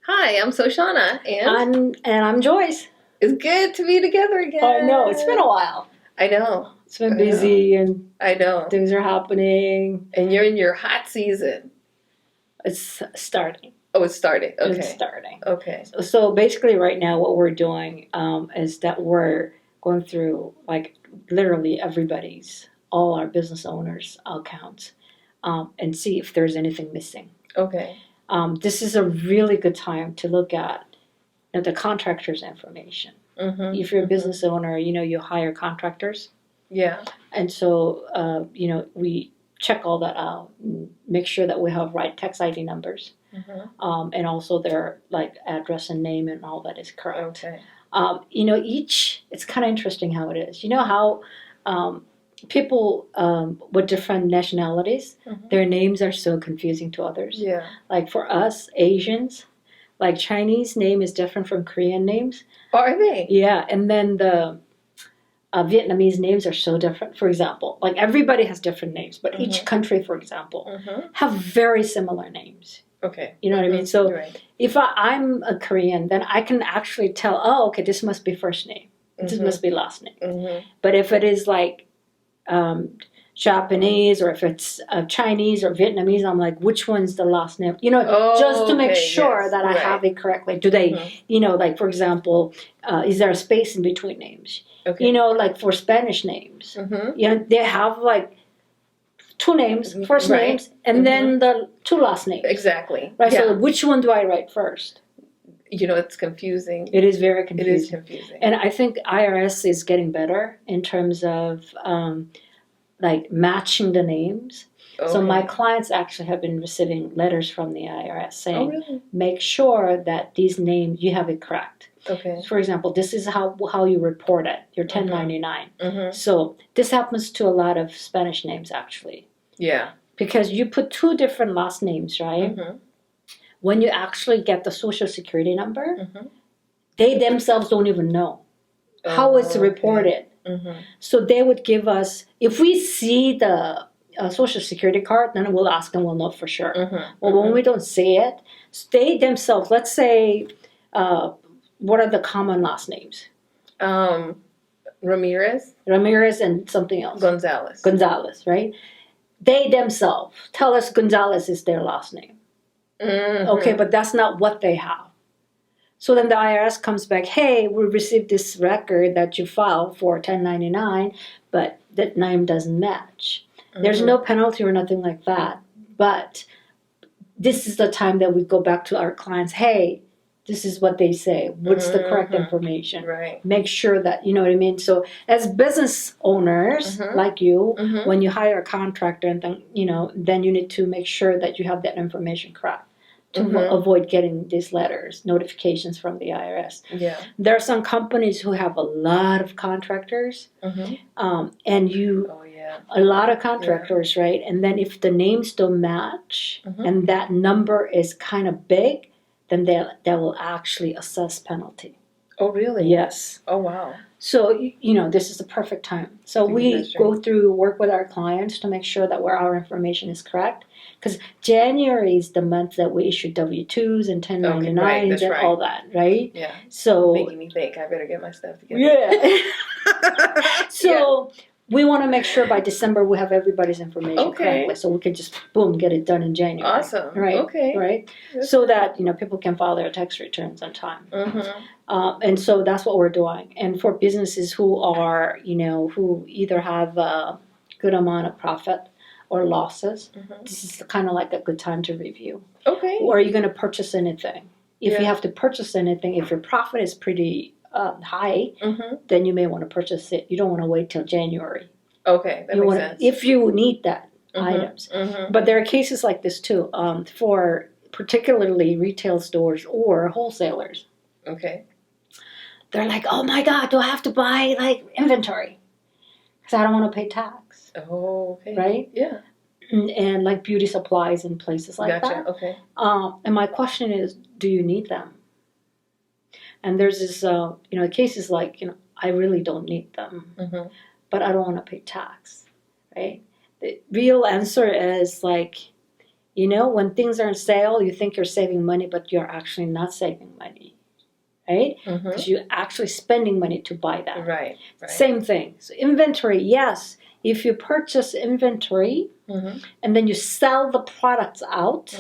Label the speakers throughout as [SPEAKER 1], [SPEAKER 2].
[SPEAKER 1] Hi, I'm Soshana, and
[SPEAKER 2] I'm Joyce.
[SPEAKER 1] it's good to be together again.
[SPEAKER 2] I know, it's been a while.
[SPEAKER 1] I know.
[SPEAKER 2] It's been busy and
[SPEAKER 1] I know.
[SPEAKER 2] things are happening.
[SPEAKER 1] And you're in your hot season.
[SPEAKER 2] It's starting.
[SPEAKER 1] Oh, it's starting. Okay.
[SPEAKER 2] It's starting.
[SPEAKER 1] Okay.
[SPEAKER 2] So basically right now what we're doing is that we're going through like literally all our business owners' accounts and see if there's anything missing.
[SPEAKER 1] Okay.
[SPEAKER 2] This is a really good time to look at the contractor's information.
[SPEAKER 1] Mm-hmm.
[SPEAKER 2] If you're a business owner, you hire contractors.
[SPEAKER 1] Yeah.
[SPEAKER 2] And so, we check all that out and make sure that we have right tax ID numbers.
[SPEAKER 1] Mm-hmm.
[SPEAKER 2] And also their like address and name and all that is correct.
[SPEAKER 1] Okay.
[SPEAKER 2] It's kind of interesting how it is. You know how people with different nationalities,
[SPEAKER 1] Mm-hmm.
[SPEAKER 2] their names are so confusing to others.
[SPEAKER 1] Yeah.
[SPEAKER 2] Like for us, Asians, like Chinese name is different from Korean names.
[SPEAKER 1] Are they?
[SPEAKER 2] Yeah, and then the Vietnamese names are so different. For example, like everybody has different names, but each country, for example,
[SPEAKER 1] Mm-hmm.
[SPEAKER 2] have very similar names.
[SPEAKER 1] Okay.
[SPEAKER 2] You know what I mean? So
[SPEAKER 1] Right.
[SPEAKER 2] if I'm a Korean, then I can actually tell, oh, okay, this must be first name. This
[SPEAKER 1] Mm-hmm.
[SPEAKER 2] must be last name.
[SPEAKER 1] Mm-hmm.
[SPEAKER 2] But if it is like Japanese or if it's Chinese or Vietnamese, I'm like, which one's the last name? Just to make sure that I have it correctly. Do they, like for example, is there a space in between names?
[SPEAKER 1] Okay.
[SPEAKER 2] Like for Spanish names,
[SPEAKER 1] Mm-hmm.
[SPEAKER 2] they have like two names, first
[SPEAKER 1] Right.
[SPEAKER 2] names, and then the two last names.
[SPEAKER 1] Exactly.
[SPEAKER 2] Right.
[SPEAKER 1] Yeah.
[SPEAKER 2] So which one do I write first?
[SPEAKER 1] It's confusing.
[SPEAKER 2] It is very confusing.
[SPEAKER 1] It is confusing.
[SPEAKER 2] And I think IRS is getting better in terms of like matching the names.
[SPEAKER 1] Okay.
[SPEAKER 2] So my clients actually have been receiving letters from the IRS saying,
[SPEAKER 1] Oh, really?
[SPEAKER 2] make sure that these names, you have it correct.
[SPEAKER 1] Okay.
[SPEAKER 2] For example, this is how you report it, your 1099.
[SPEAKER 1] Mm-hmm.
[SPEAKER 2] So this happens to a lot of Spanish names actually.
[SPEAKER 1] Yeah.
[SPEAKER 2] Because you put two different last names, right?
[SPEAKER 1] Mm-hmm.
[SPEAKER 2] When you actually get the social security number,
[SPEAKER 1] Mm-hmm.
[SPEAKER 2] they themselves don't even know how it's reported.
[SPEAKER 1] Mm-hmm.
[SPEAKER 2] So they would give us, if we see the social security card, then we'll ask them, we'll know for sure.
[SPEAKER 1] Mm-hmm.
[SPEAKER 2] Well, when we don't see it, they themselves, let's say, what are the common last names?
[SPEAKER 1] Ramirez,
[SPEAKER 2] and something else.
[SPEAKER 1] Gonzalez,
[SPEAKER 2] right? They themselves tell us Gonzalez is their last name.
[SPEAKER 1] Mm-hmm.
[SPEAKER 2] Okay, but that's not what they have. So then the IRS comes back, hey, we received this record that you filed for 1099, but that name doesn't match.
[SPEAKER 1] Mm-hmm.
[SPEAKER 2] There's no penalty or nothing like that. But this is the time that we go back to our clients, hey, this is what they say. What's the correct information?
[SPEAKER 1] Right.
[SPEAKER 2] Make sure that, you know what I mean? So as business owners like you, when you hire a contractor, and then you need to make sure that you have that information correct to avoid getting these letters, notifications from the IRS.
[SPEAKER 1] Yeah.
[SPEAKER 2] There are some companies who have a lot of contractors, and a lot of contractors, right? And then if the names don't match and that number is kind of big, then they will actually assess penalty.
[SPEAKER 1] Oh, really?
[SPEAKER 2] Yes.
[SPEAKER 1] Oh, wow.
[SPEAKER 2] So, this is the perfect time. So we work with our clients to make sure that our information is correct. Because January is the month that we issue W-2s and 1099s and all that, right?
[SPEAKER 1] Yeah.
[SPEAKER 2] So
[SPEAKER 1] making me think I better get my stuff together.
[SPEAKER 2] Yeah. So we want to make sure by December we have everybody's information correctly, so we can just boom get it done in January.
[SPEAKER 1] Awesome.
[SPEAKER 2] Right.
[SPEAKER 1] Okay.
[SPEAKER 2] Right. So that people can file their tax returns on time. And so that's what we're doing. And for businesses who are who either have a good amount of profit or losses, this is kind of like a good time to review.
[SPEAKER 1] Okay.
[SPEAKER 2] Or are you going to purchase anything? If you have to purchase anything, if your profit is pretty high, then you may want to purchase it. You don't want to wait till January.
[SPEAKER 1] Okay, that makes sense.
[SPEAKER 2] If you need that items. But there are cases like this too, for particularly retail stores or wholesalers.
[SPEAKER 1] Okay.
[SPEAKER 2] They're like, oh my God, do I have to buy like inventory? Because I don't want to pay tax.
[SPEAKER 1] Oh, okay.
[SPEAKER 2] Right?
[SPEAKER 1] Yeah.
[SPEAKER 2] And like beauty supplies and places like
[SPEAKER 1] Gotcha.
[SPEAKER 2] that.
[SPEAKER 1] Okay.
[SPEAKER 2] And my question is, do you need them? And there's this, cases like, I really don't need them, but I don't want to pay tax, right? The real answer is like, You know, when things are on sale, you think you're saving money, but you're actually not saving money, right? Because you're actually spending money to buy that.
[SPEAKER 1] Right.
[SPEAKER 2] Same thing. So inventory, yes. If you purchase inventory and then you sell the products out,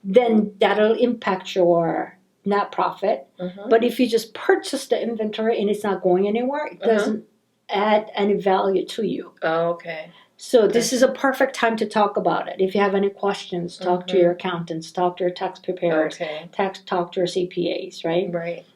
[SPEAKER 2] then that'll impact your net profit. But if you just purchase the inventory and it's not going anywhere, it doesn't add any value to you.
[SPEAKER 1] Oh, okay.
[SPEAKER 2] So this is a perfect time to talk about it. If you have any questions, talk to your accountants, talk to your tax preparers, talk to your CPAs, right?
[SPEAKER 1] Right.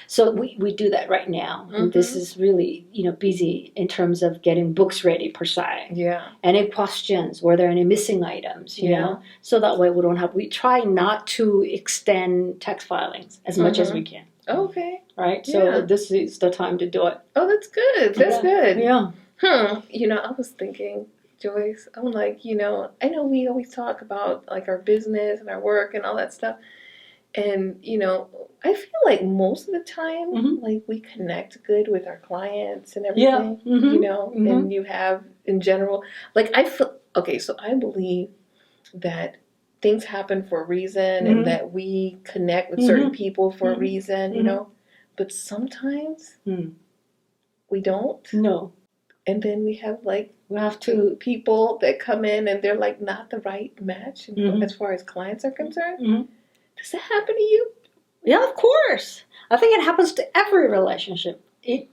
[SPEAKER 2] So we do that right now. And this is really, busy in terms of getting books ready per se.
[SPEAKER 1] Yeah.
[SPEAKER 2] Any questions? Were there any missing items? You know? So that way we try not to extend tax filings as much as we can.
[SPEAKER 1] Okay.
[SPEAKER 2] Right? So this is the time to do it.
[SPEAKER 1] Oh, that's good. That's good.
[SPEAKER 2] Yeah.
[SPEAKER 1] I was thinking, Joyce, I'm like, I know we always talk about like our business and our work and all that stuff. And, I feel like most of the time, like we connect good with our clients and everything, and you have in general, like I feel, okay, so I believe that things happen for a reason and that we connect with certain people for a reason, but sometimes we don't.
[SPEAKER 2] No.
[SPEAKER 1] And then we have people that come in and they're like not the right match as far as clients are concerned. Does that happen to you?
[SPEAKER 2] Yeah, of course. I think it happens to every relationship,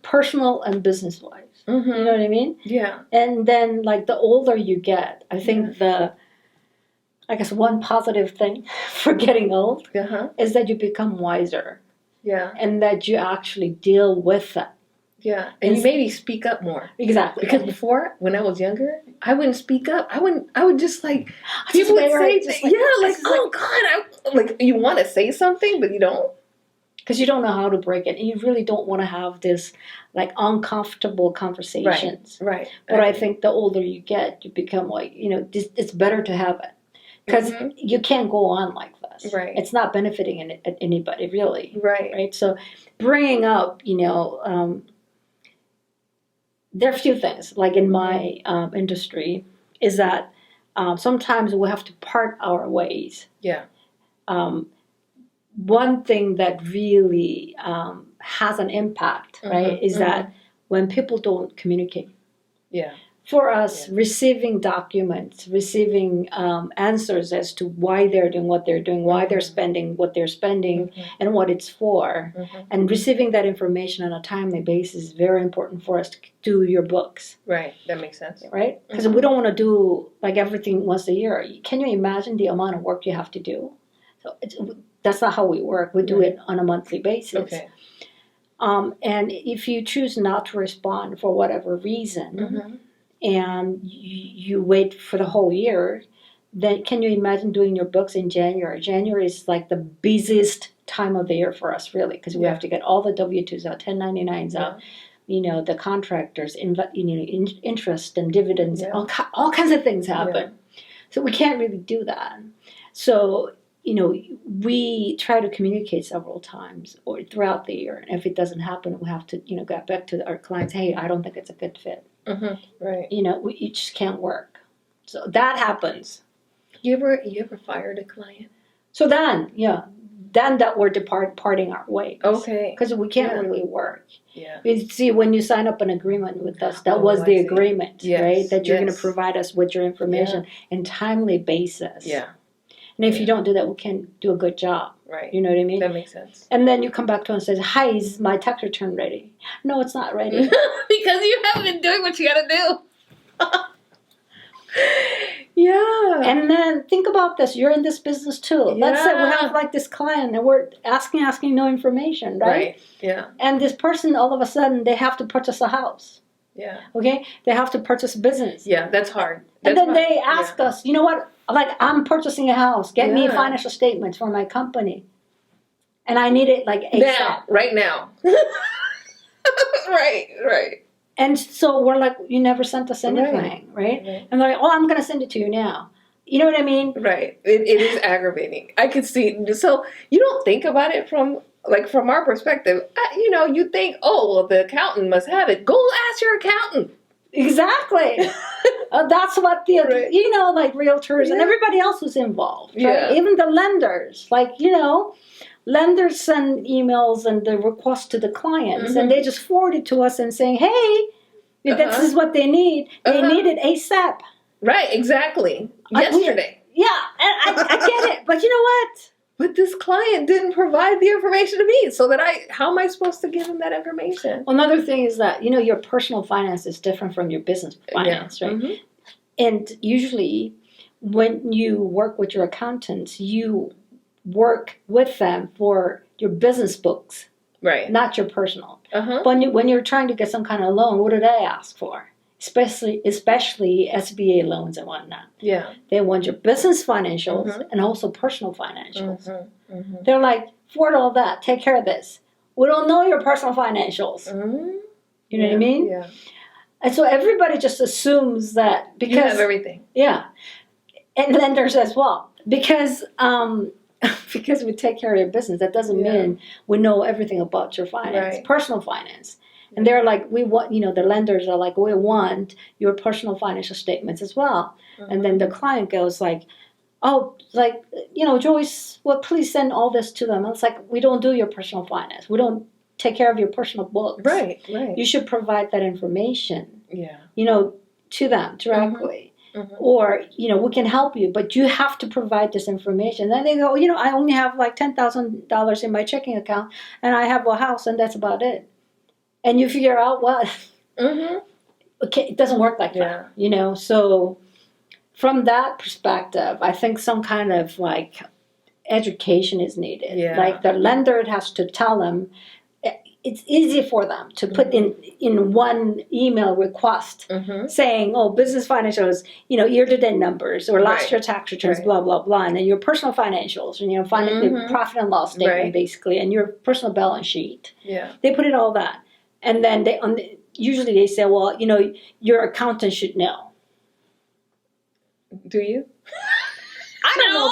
[SPEAKER 2] personal and business wise. You know what I mean?
[SPEAKER 1] Yeah.
[SPEAKER 2] And then the older you get, I think I guess one positive thing for getting old is that you become wiser.
[SPEAKER 1] Yeah.
[SPEAKER 2] And that you actually deal with that.
[SPEAKER 1] Yeah, and you maybe speak up more.
[SPEAKER 2] Exactly.
[SPEAKER 1] Because before, when I was younger, I wouldn't speak up. I would just people would say, oh God, you want to say something, but you don't.
[SPEAKER 2] Because you don't know how to break it. And you really don't want to have this uncomfortable conversations.
[SPEAKER 1] Right.
[SPEAKER 2] But I think the older you get, you become it's better to have it. Because you can't go on like this.
[SPEAKER 1] Right.
[SPEAKER 2] It's not benefiting anybody, really.
[SPEAKER 1] Right.
[SPEAKER 2] So bringing up, there are a few things, like in my industry, is that sometimes we have to part our ways.
[SPEAKER 1] Yeah.
[SPEAKER 2] One thing that really has an impact, right, is that when people don't communicate.
[SPEAKER 1] Yeah.
[SPEAKER 2] For us, receiving documents, receiving answers as to why they're doing what they're doing, why they're spending what they're spending, and what it's for, and receiving that information on a timely basis is very important for us to do your books.
[SPEAKER 1] Right, that makes sense.
[SPEAKER 2] Right? Because we don't want to do everything once a year. Can you imagine the amount of work you have to do? So that's not how we work. We do it on a monthly basis.
[SPEAKER 1] Okay.
[SPEAKER 2] And if you choose not to respond for whatever reason, and you wait for the whole year, then can you imagine doing your books in January? January is the busiest time of the year for us, really, because we have to get all the W-2s out, 1099s out, the contractors, interest and dividends, all kinds of things happen. So we can't really do that. So, we try to communicate several times or throughout the year. And if it doesn't happen, we have to, get back to our clients, hey, I don't think it's a good fit.
[SPEAKER 1] Right.
[SPEAKER 2] We just can't work. So that happens.
[SPEAKER 1] You ever fired a client?
[SPEAKER 2] So then that we're parting our ways.
[SPEAKER 1] Okay.
[SPEAKER 2] Because we can't really work.
[SPEAKER 1] Yeah.
[SPEAKER 2] See, when you sign up an agreement with us, that was the agreement, right? That you're going to provide us with your information in timely basis.
[SPEAKER 1] Yeah.
[SPEAKER 2] And if you don't do that, we can't do a good job.
[SPEAKER 1] Right.
[SPEAKER 2] You know what I mean?
[SPEAKER 1] That makes sense.
[SPEAKER 2] And then you come back to us and say, hi, is my tax return ready? No, it's not ready.
[SPEAKER 1] Because you haven't been doing what you got to do. Yeah.
[SPEAKER 2] And then think about this. You're in this business too. Let's say we have this client and we're asking no information, right?
[SPEAKER 1] Right. Yeah.
[SPEAKER 2] And this person, all of a sudden, they have to purchase a house.
[SPEAKER 1] Yeah.
[SPEAKER 2] Okay? They have to purchase a business.
[SPEAKER 1] Yeah, that's hard.
[SPEAKER 2] And then they ask us, you know what? I'm purchasing a house. Get me financial statements for my company. And I need it ASAP.
[SPEAKER 1] Now. Right now. Right.
[SPEAKER 2] And so we're like, you never sent us anything, right? And they're like, I'm going to send it to you now. You know what I mean?
[SPEAKER 1] Right. It is aggravating. I could see. So you don't think about it from our perspective. You think, the accountant must have it. Go ask your accountant.
[SPEAKER 2] Exactly. That's what the,
[SPEAKER 1] Right.
[SPEAKER 2] you know, like realtors and
[SPEAKER 1] Yeah.
[SPEAKER 2] everybody else was involved. Right?
[SPEAKER 1] Yeah.
[SPEAKER 2] Even the lenders, like, you know, lenders send emails and the requests to the clients, and they just forward it to us and saying, hey, this is what they need. They need it ASAP.
[SPEAKER 1] Right, exactly. Yesterday.
[SPEAKER 2] Yeah, and I get it. But you know what?
[SPEAKER 1] But this client didn't provide the information to me, so that how am I supposed to give him that information?
[SPEAKER 2] Another thing is that, you know, your personal finance is different from your business finance, right? Mm-hmm. And usually when you work with your accountants, you work with them for your business books,
[SPEAKER 1] right?
[SPEAKER 2] Not your personal. When you're trying to get some kind of loan, what do they ask for? Especially SBA loans and whatnot.
[SPEAKER 1] Yeah.
[SPEAKER 2] They want your business financials and also personal financials. They're like, forward all that, take care of this. We don't know your personal financials. You know what I mean?
[SPEAKER 1] Yeah.
[SPEAKER 2] And so everybody just assumes that because
[SPEAKER 1] you have everything.
[SPEAKER 2] Yeah. And lenders as well. Because we take care of your business, that doesn't mean we know everything about your finance, personal finance. And they're like, we want, you know, the lenders are like, we want your personal financial statements as well. And then the client goes like, oh, like, you know, Joyce, well, please send all this to them. And it's like, we don't do your personal finance. We don't take care of your personal books.
[SPEAKER 1] Right.
[SPEAKER 2] You should provide that information,
[SPEAKER 1] you
[SPEAKER 2] know, to them directly. Or, you know, we can help you, but you have to provide this information. Then they go, you know, I only have like $10,000 in my checking account, and I have a house, and that's about it. And you figure out what, okay, it doesn't work like that, you know. So from that perspective, I think some kind of like education is needed.
[SPEAKER 1] Yeah.
[SPEAKER 2] Like the lender has to tell them. It's easy for them to put in one email request saying, oh, business financials, you know, year-to-date numbers or last year tax returns, blah, blah, blah. And then your personal financials, and, you know, the profit and loss statement, basically, and your personal balance sheet.
[SPEAKER 1] Yeah.
[SPEAKER 2] They put in all that. And then usually they say, well, you know, your accountant should know.
[SPEAKER 1] Do you?
[SPEAKER 2] I don't know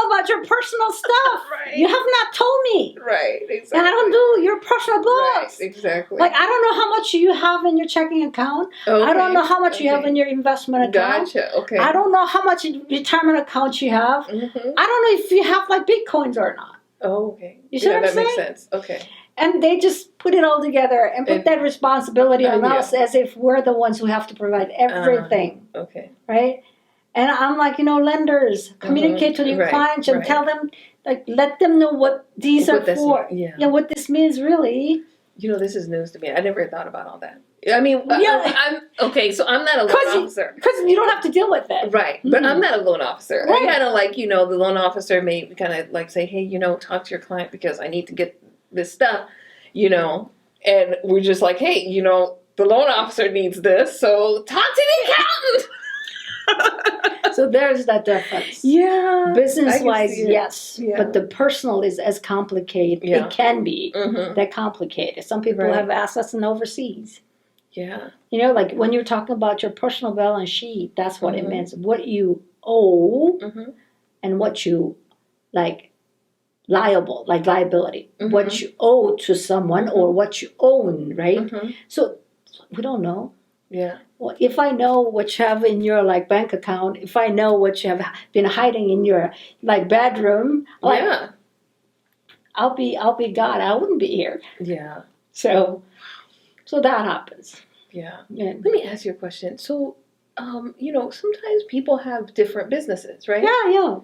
[SPEAKER 2] about your personal stuff.
[SPEAKER 1] Right.
[SPEAKER 2] You have not told me.
[SPEAKER 1] Right, exactly.
[SPEAKER 2] And I don't do your personal books.
[SPEAKER 1] Right, exactly.
[SPEAKER 2] Like, I don't know how much you have in your checking account.
[SPEAKER 1] Okay.
[SPEAKER 2] I don't know how much you have in your investment account.
[SPEAKER 1] Gotcha, okay.
[SPEAKER 2] I don't know how much in retirement accounts you have. I don't know if you have, like, Bitcoins or not.
[SPEAKER 1] Oh, okay.
[SPEAKER 2] You see what I'm
[SPEAKER 1] that
[SPEAKER 2] saying?
[SPEAKER 1] Makes sense. Okay.
[SPEAKER 2] And they just put it all together and put that responsibility on us as if we're the ones who have to provide everything.
[SPEAKER 1] Okay.
[SPEAKER 2] Right? And I'm like, you know, lenders, communicate to your clients and tell them, like, let them know what these are for. Yeah, what this means, really.
[SPEAKER 1] You know, this is news to me. I never thought about all that. I mean, I'm okay, so I'm not a loan officer.
[SPEAKER 2] Because you don't have to deal with it.
[SPEAKER 1] Right, but I'm not a loan officer. Right. I kind of like, you know, the loan officer may kind of like say, hey, you know, talk to your client because I need to get this stuff, you know. And we're just like, hey, you know, the loan officer needs this, so talk to the accountant.
[SPEAKER 2] So there's that difference.
[SPEAKER 1] Yeah.
[SPEAKER 2] Business-wise, yes. Yeah. But the personal is as complicated. Yeah. It can be that complicated. Some people have assets in overseas.
[SPEAKER 1] Yeah.
[SPEAKER 2] You know, like when you're talking about your personal balance sheet, that's what it means. What you owe and what you, like, liability. What you owe to someone or what you own, right? So we don't know.
[SPEAKER 1] Yeah.
[SPEAKER 2] Well, if I know what you have in your, like, bank account, if I know what you have been hiding in your, like, bedroom, like, I'll be God. I wouldn't be here.
[SPEAKER 1] Yeah.
[SPEAKER 2] So that happens.
[SPEAKER 1] Yeah. Let me ask you a question. So, you know, sometimes people have different businesses, right?
[SPEAKER 2] Yeah.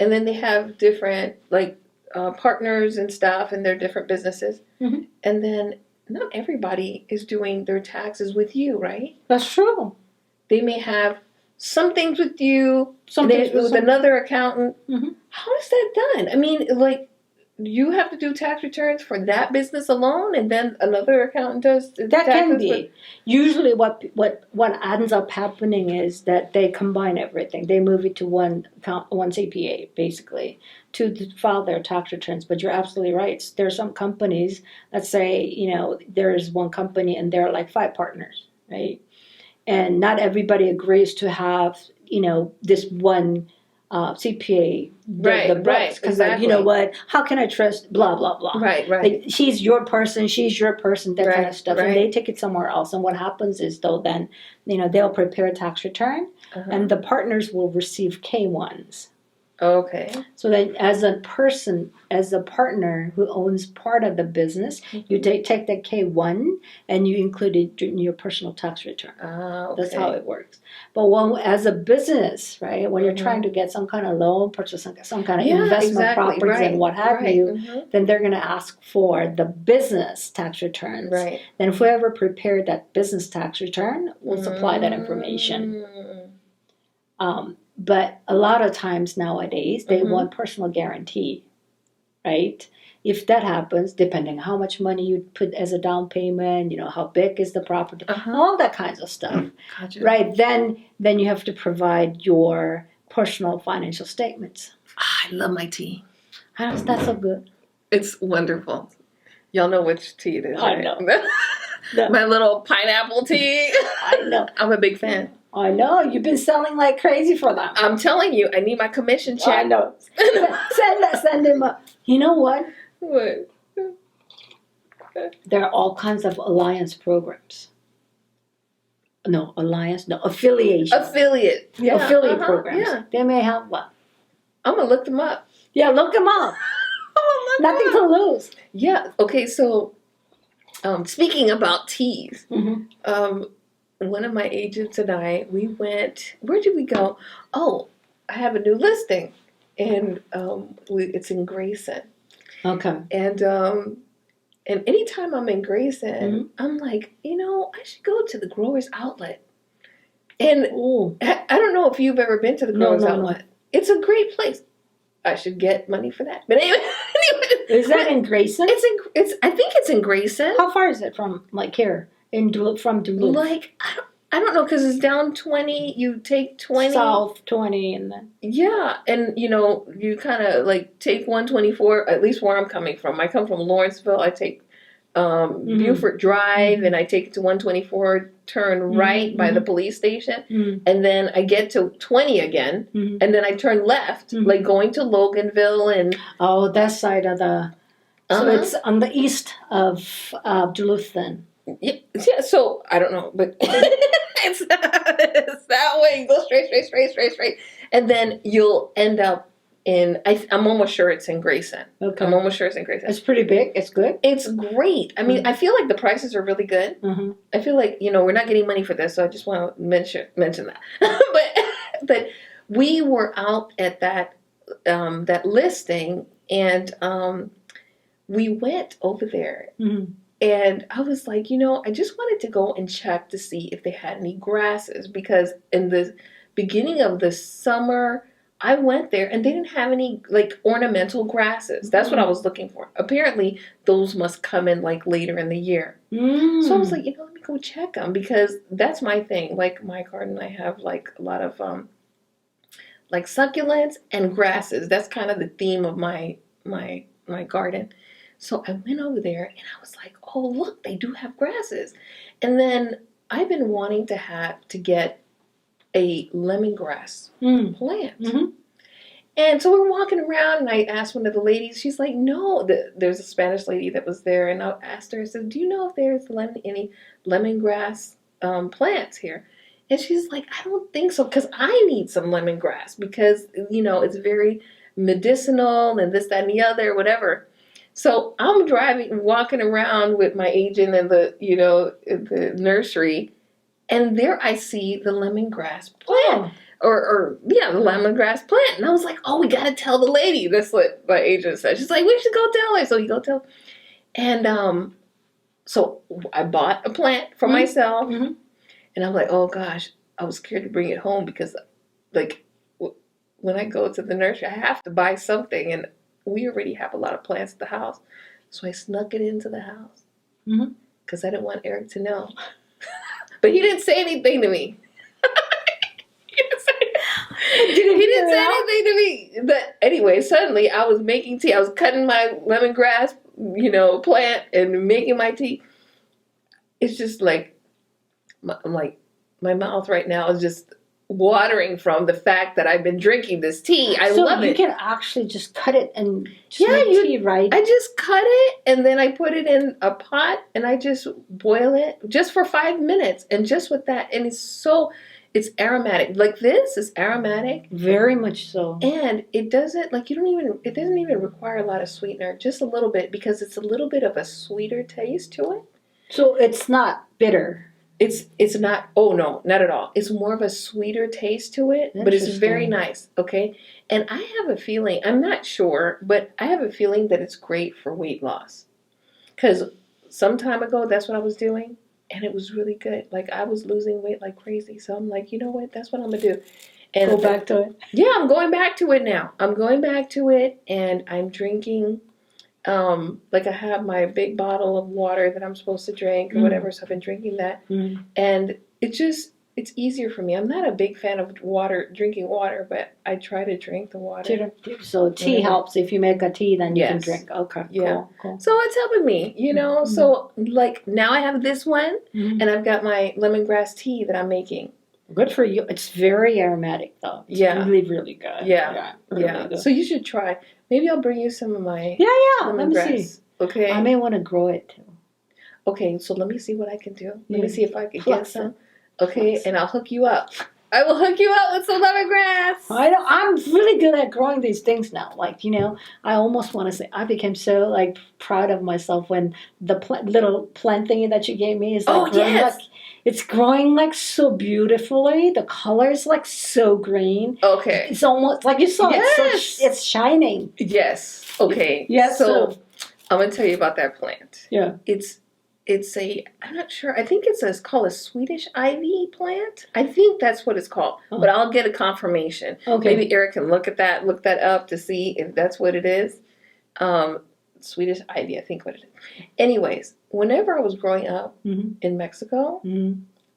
[SPEAKER 1] And then they have different, like, partners and stuff in their different businesses. And then not everybody is doing their taxes with you, right?
[SPEAKER 2] That's true.
[SPEAKER 1] They may have some things with you, some things with another accountant. How is that done? I mean, like, you have to do tax returns for that business alone, and then another accountant does the
[SPEAKER 2] that
[SPEAKER 1] taxes?
[SPEAKER 2] Can be. Usually what ends up happening is that they combine everything. They move it to one CPA, basically, to file their tax returns. But you're absolutely right. There are some companies that say, you know, there is one company and there are like 5 partners, right? And not everybody agrees to have, you know, this one CPA,
[SPEAKER 1] Right,
[SPEAKER 2] the books,
[SPEAKER 1] right,
[SPEAKER 2] because like, you
[SPEAKER 1] exactly.
[SPEAKER 2] know what? How can I trust? Blah blah blah.
[SPEAKER 1] Right, right.
[SPEAKER 2] Like, she's your person, she's your person, that kind
[SPEAKER 1] Right,
[SPEAKER 2] of stuff,
[SPEAKER 1] right.
[SPEAKER 2] and they take it somewhere else. And what happens is, though, then they'll prepare a tax return, and the partners will receive K1s.
[SPEAKER 1] Okay.
[SPEAKER 2] So then, as a person, as a partner who owns part of the business, you take that K1 and you include it in your personal tax return.
[SPEAKER 1] Okay.
[SPEAKER 2] That's how it works. But as a business, right, when you're trying to get some kind of loan, purchase some kind of investment properties and what have you, then they're going to ask for the business tax returns.
[SPEAKER 1] Right.
[SPEAKER 2] Then whoever prepared that business tax return will supply that information. But a lot of times nowadays, they want personal guarantee, right? If that happens, depending on how much money you put as a down payment, how big is the property, all that kinds of stuff,
[SPEAKER 1] Gotcha.
[SPEAKER 2] right? Then you have to provide your personal financial statements.
[SPEAKER 1] I love my tea.
[SPEAKER 2] How is that so good?
[SPEAKER 1] It's wonderful. Y'all know which tea it is, right?
[SPEAKER 2] I know.
[SPEAKER 1] My little pineapple tea.
[SPEAKER 2] I know.
[SPEAKER 1] I'm a big fan.
[SPEAKER 2] I know. You've been selling like crazy for them.
[SPEAKER 1] I'm telling you, I need my commission check.
[SPEAKER 2] I know. Send them up. You know what?
[SPEAKER 1] What?
[SPEAKER 2] There are all kinds of alliance programs. No, affiliation.
[SPEAKER 1] Affiliate. Yeah.
[SPEAKER 2] Affiliate programs.
[SPEAKER 1] Yeah.
[SPEAKER 2] They may have one.
[SPEAKER 1] I'm going to look them up.
[SPEAKER 2] Yeah, look them up. Nothing to lose.
[SPEAKER 1] Yeah. Okay, so speaking about teas, one of my agents and I, we went, where did we go? Oh, I have a new listing, and it's in Grayson.
[SPEAKER 2] Okay.
[SPEAKER 1] And anytime I'm in Grayson, I'm like, I should go to the Growers Outlet. And I don't know if you've ever been to the Growers Outlet. No. It's a great place. I should get money for that. But anyway,
[SPEAKER 2] is that in Grayson?
[SPEAKER 1] I think it's in Grayson.
[SPEAKER 2] How far is it from here from Duluth?
[SPEAKER 1] Like I don't know, because it's down 20. You take 20
[SPEAKER 2] south 20, and then
[SPEAKER 1] and you kind of like take 124. At least where I'm coming from. I come from Lawrenceville. I take Buford Drive, and I take it to 124. Turn right by the police station, and then I get to 20 again, and then I turn left, like going to Loganville and
[SPEAKER 2] that side of the. So it's on the east of Duluth then.
[SPEAKER 1] Yeah. So I don't know, but it's that way. You go straight, and then you'll end up in. I'm almost sure it's in Grayson.
[SPEAKER 2] Okay.
[SPEAKER 1] I'm almost sure it's in Grayson.
[SPEAKER 2] It's pretty big. It's good.
[SPEAKER 1] It's great. I mean, I feel like the prices are really good. I feel like we're not getting money for this, so I just want to mention that. but we were out at that listing, and we went over there. And I was like, I just wanted to go and check to see if they had any grasses, because in the beginning of the summer, I went there and they didn't have any like ornamental grasses. That's what I was looking for. Apparently, those must come in like later in the year. So I was like, let me go check them, because that's my thing. Like my garden, I have like a lot of like succulents and grasses. That's kind of the theme of my garden. So I went over there and I was like, oh, look, they do have grasses. And then I've been wanting to get a lemongrass plant. And so we're walking around, and I asked one of the ladies, she's like, no, there's a Spanish lady that was there, and I asked her, I said, do you know if there's any lemongrass plants here? And she's like, I don't think so, because I need some lemongrass, because, it's very medicinal and this, that, and the other, whatever. So I'm walking around with my agent in the nursery, and there I see the lemongrass plant, the lemongrass plant, and I was like, oh, we gotta tell the lady. That's what my agent said. She's like, we should go tell her. So you go tell, and so I bought a plant for myself, and I'm like, oh gosh, I was scared to bring it home, because like when I go to the nursery, I have to buy something, and we already have a lot of plants at the house. So I snuck it into the house because I didn't want Eric to know. But he didn't say anything to me. He didn't say anything to me. But anyway, suddenly I was making tea. I was cutting my lemongrass, plant and making my tea. It's just like, my mouth right now is just watering from the fact that I've been drinking this tea. I love it.
[SPEAKER 2] So you can actually just cut it and just make tea, right?
[SPEAKER 1] I just cut it and then I put it in a pot and I just boil it just for 5 minutes, and just with that, and it's aromatic. Like, this is aromatic.
[SPEAKER 2] Very much so.
[SPEAKER 1] And it doesn't, like, it doesn't even require a lot of sweetener, just a little bit, because it's a little bit of a sweeter taste to it.
[SPEAKER 2] So it's not bitter.
[SPEAKER 1] It's not, oh no, not at all. It's more of a sweeter taste to it, but it's very nice, okay? And I have a feeling, I'm not sure, but I have a feeling that it's great for weight loss. Because some time ago, that's what I was doing, and it was really good. Like, I was losing weight like crazy. So I'm like, you know what, that's what I'm going to do. And
[SPEAKER 2] go back to it?
[SPEAKER 1] Yeah, I'm going back to it now. I'm going back to it, and I'm drinking... like, I have my big bottle of water that I'm supposed to drink or whatever, so I've been drinking that, and it's easier for me. I'm not a big fan of drinking water, but I try to drink the water.
[SPEAKER 2] So tea helps. If you make a tea, then you can drink. Okay,
[SPEAKER 1] yeah.
[SPEAKER 2] Cool.
[SPEAKER 1] So it's helping me, So, like, now I have this one, and I've got my lemongrass tea that I'm making.
[SPEAKER 2] Good for you. It's very aromatic, though. It's really, really good.
[SPEAKER 1] Yeah. Really good. So you should try. Maybe I'll bring you some of my
[SPEAKER 2] Let me see.
[SPEAKER 1] Okay.
[SPEAKER 2] I may want to grow it, too.
[SPEAKER 1] Okay, so let me see what I can do. Let me see if I can get some. Okay, and I'll hook you up. I will hook you up with some lemongrass.
[SPEAKER 2] I know. I'm really good at growing these things now. Like, I almost want to say I became so, like, proud of myself when the little plant thingy that you gave me is like growing.
[SPEAKER 1] Yes.
[SPEAKER 2] Like, it's growing like so beautifully. The color is like so green.
[SPEAKER 1] Okay.
[SPEAKER 2] It's almost like you saw.
[SPEAKER 1] Yes.
[SPEAKER 2] It's shining.
[SPEAKER 1] Yes. Okay.
[SPEAKER 2] Yes.
[SPEAKER 1] So I'm gonna tell you about that plant.
[SPEAKER 2] Yeah.
[SPEAKER 1] It's I'm not sure. I think it's called a Swedish ivy plant. I think that's what it's called. But I'll get a confirmation. Okay. Maybe Eric can look that up to see if that's what it is. Swedish ivy, I think what it is. Anyways, whenever I was growing up in Mexico,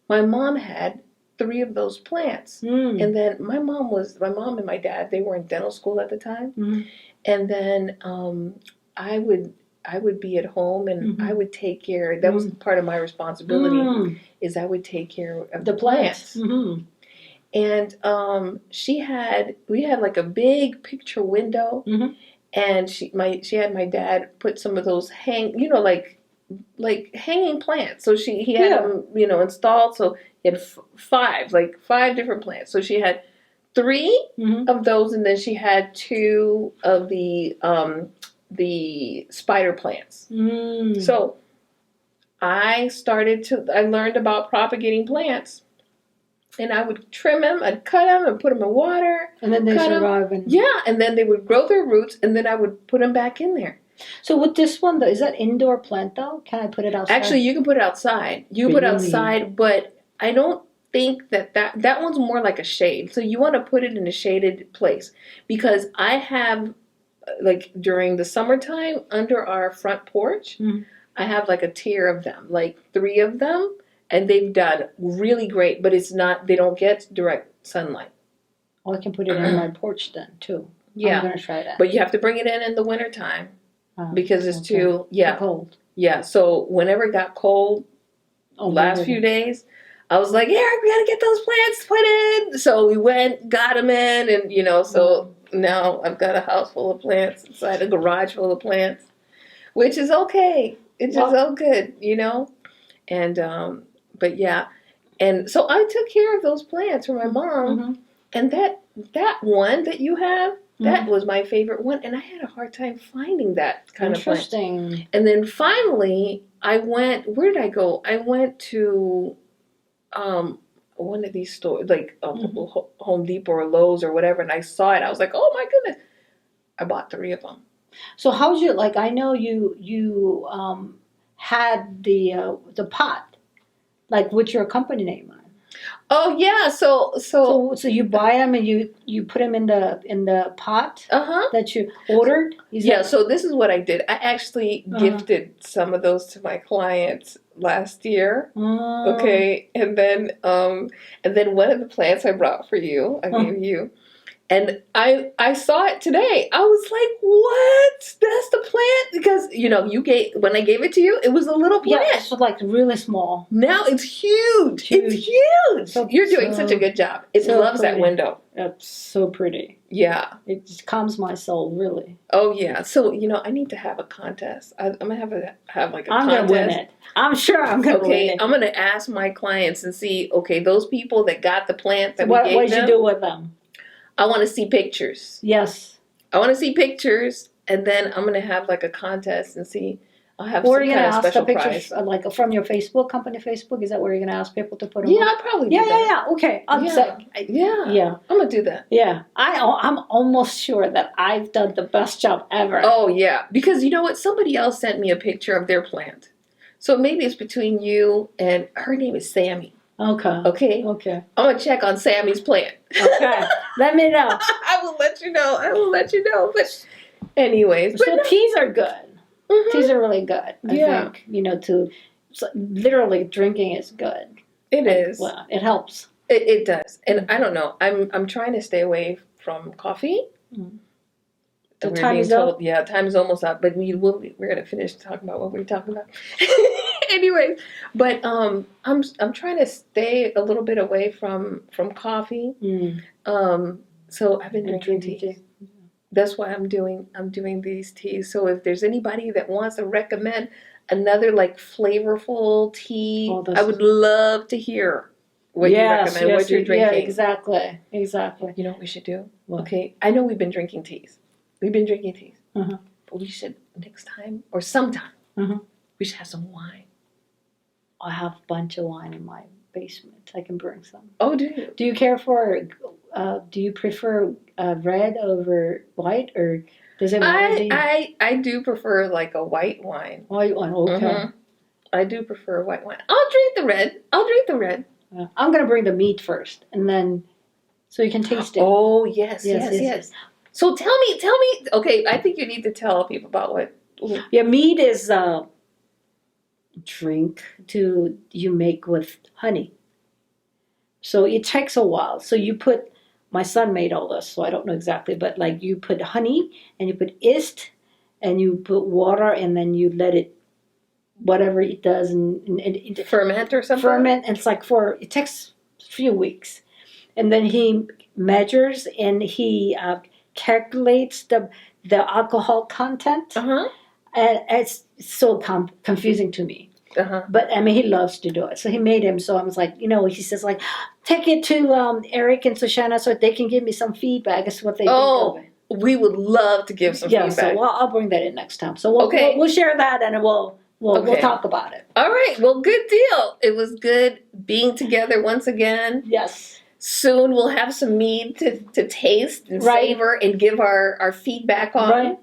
[SPEAKER 1] my mom had 3 of those plants. And then my mom and my dad, they were in dental school at the time. And then I would be at home and I would take care. That was part of my responsibility. Is I would take care of the plants. And we had like a big picture window, and she had my dad put some of those like hanging plants. So he had them installed. So he had 5 different plants. So she had 3 of those, and then she had 2 of the spider plants. So I learned about propagating plants, and I would trim them, I'd cut them and put them in water.
[SPEAKER 2] And then they survive.
[SPEAKER 1] And then they would grow their roots, and then I would put them back in there.
[SPEAKER 2] So with this one, though, is that indoor plant, though? Can I put it outside?
[SPEAKER 1] Actually, you can put it outside. You can put it outside, but I don't think that one's more like a shade. So you want to put it in a shaded place, because I have... like during the summertime under our front porch, I have like a tier of them, like 3 of them, and they've done really great, but they don't get direct sunlight.
[SPEAKER 2] Oh, I can put it on my porch then too.
[SPEAKER 1] Yeah.
[SPEAKER 2] I'm going to try that.
[SPEAKER 1] But you have to bring it in the wintertime because it's too
[SPEAKER 2] cold.
[SPEAKER 1] Yeah, so whenever it got cold, last few days, I was like, Eric, we got to get those plants put in. So we went, got them in, and so... Now I've got a house full of plants inside, a garage full of plants, which is okay. It's just all good, And, but yeah. And so I took care of those plants for my mom. And that one that you have, that was my favorite one. And I had a hard time finding that kind of plant.
[SPEAKER 2] Interesting.
[SPEAKER 1] And then finally where did I go? I went to, one of these stores, like Home Depot or Lowe's or whatever, and I saw it. I was like, oh my goodness. I bought 3 of them.
[SPEAKER 2] So how's your, like, I know you had the pot, like, with your company name on.
[SPEAKER 1] Oh yeah, so
[SPEAKER 2] you buy them and you put them in the pot that you ordered?
[SPEAKER 1] So this is what I did. I actually gifted some of those to my clients last year. Okay, and then one of the plants I brought for you, I gave you. And I saw it today. I was like, what? That's the plant? Because, when I gave it to you, it was a little plant.
[SPEAKER 2] Yeah, it's like really small.
[SPEAKER 1] Now it's huge. It's huge.
[SPEAKER 2] So,
[SPEAKER 1] You're doing such a good job. It loves that window.
[SPEAKER 2] It's so pretty.
[SPEAKER 1] Yeah.
[SPEAKER 2] It just calms my soul, really.
[SPEAKER 1] Oh, yeah. So, I need to have a contest. I'm going to have like a contest.
[SPEAKER 2] I'm going to win it. I'm sure I'm going to win it.
[SPEAKER 1] I'm going to ask my clients and see, those people that got the plant that we gave them.
[SPEAKER 2] What did you do with them?
[SPEAKER 1] I want to see pictures.
[SPEAKER 2] Yes.
[SPEAKER 1] I want to see pictures, and then I'm going to have like a contest and see. I'll have
[SPEAKER 2] or
[SPEAKER 1] some
[SPEAKER 2] you're
[SPEAKER 1] kind
[SPEAKER 2] gonna
[SPEAKER 1] of
[SPEAKER 2] ask
[SPEAKER 1] special
[SPEAKER 2] the pictures
[SPEAKER 1] prize.
[SPEAKER 2] like from your company Facebook? Is that where you're gonna ask people to put them?
[SPEAKER 1] Yeah,
[SPEAKER 2] on?
[SPEAKER 1] I'll probably do that.
[SPEAKER 2] Yeah. Okay.
[SPEAKER 1] Yeah. I'm gonna do that.
[SPEAKER 2] Yeah. I'm almost sure that I've done the best job ever.
[SPEAKER 1] Oh yeah, because you know what? Somebody else sent me a picture of their plant, so maybe it's between you and her name is Sammy.
[SPEAKER 2] Okay.
[SPEAKER 1] I'm gonna check on Sammy's plant.
[SPEAKER 2] Okay. Let me know.
[SPEAKER 1] I will let you know. But anyways,
[SPEAKER 2] so teas are good.
[SPEAKER 1] Mm-hmm.
[SPEAKER 2] Teas are really good. I think, literally drinking is good.
[SPEAKER 1] It is.
[SPEAKER 2] Well, it helps.
[SPEAKER 1] It does. And I don't know. I'm trying to stay away from coffee.
[SPEAKER 2] Mm. The time is up.
[SPEAKER 1] Yeah, time is almost up. But we're gonna finish talking about what we're talking about. Anyway, but I'm trying to stay a little bit away from coffee. So I've been drinking tea. That's why I'm doing these teas. So if there's anybody that wants to recommend another like flavorful tea, I would love to hear what you recommend, what you're drinking.
[SPEAKER 2] Yeah, exactly.
[SPEAKER 1] You know what we should do?
[SPEAKER 2] What?
[SPEAKER 1] Okay, I know we've been drinking teas.
[SPEAKER 2] Uh-huh.
[SPEAKER 1] But we should next time or sometime, we should have some wine.
[SPEAKER 2] I have a bunch of wine in my basement. I can bring some.
[SPEAKER 1] Oh, do you?
[SPEAKER 2] Do you care for, do you prefer red over white, or does it matter?
[SPEAKER 1] I do prefer like a white wine.
[SPEAKER 2] White wine, okay.
[SPEAKER 1] I do prefer white wine. I'll drink the red.
[SPEAKER 2] I'm going to bring the meat first, and then, so you can taste it.
[SPEAKER 1] Oh, yes. So tell me, okay, I think you need to tell people about what.
[SPEAKER 2] Yeah, meat is a drink you make with honey. So it takes a while. So my son made all this, so I don't know exactly, but like you put honey and you put yeast and you put water and then you let it, whatever it does, and
[SPEAKER 1] ferment or something?
[SPEAKER 2] Ferment, and it's like it takes a few weeks. And then he measures and he calculates the alcohol content. And it's so confusing to me. But I mean, he loves to do it. So he made him. So I was like, he says like, take it to Eric and Soshana so they can give me some feedback. That's what they think of it.
[SPEAKER 1] We would love to give some feedback.
[SPEAKER 2] So I'll bring that in next time. So we'll share that and we'll talk about it.
[SPEAKER 1] All right. Well, good deal. It was good being together once again.
[SPEAKER 2] Yes.
[SPEAKER 1] Soon we'll have some mead to taste and savor and give our feedback on.
[SPEAKER 2] Right.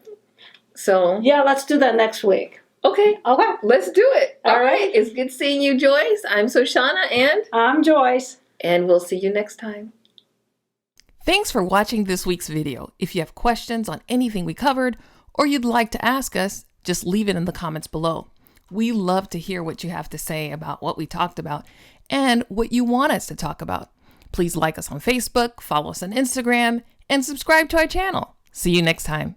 [SPEAKER 1] So
[SPEAKER 2] yeah, let's do that next week.
[SPEAKER 1] Okay. Let's do it. All right. It's good seeing you, Joyce. I'm Soshana and
[SPEAKER 2] I'm Joyce.
[SPEAKER 1] And we'll see you next time.
[SPEAKER 3] Thanks for watching this week's video. If you have questions on anything we covered or you'd like to ask us, just leave it in the comments below. We love to hear what you have to say about what we talked about and what you want us to talk about. Please like us on Facebook, follow us on Instagram, and subscribe to our channel. See you next time.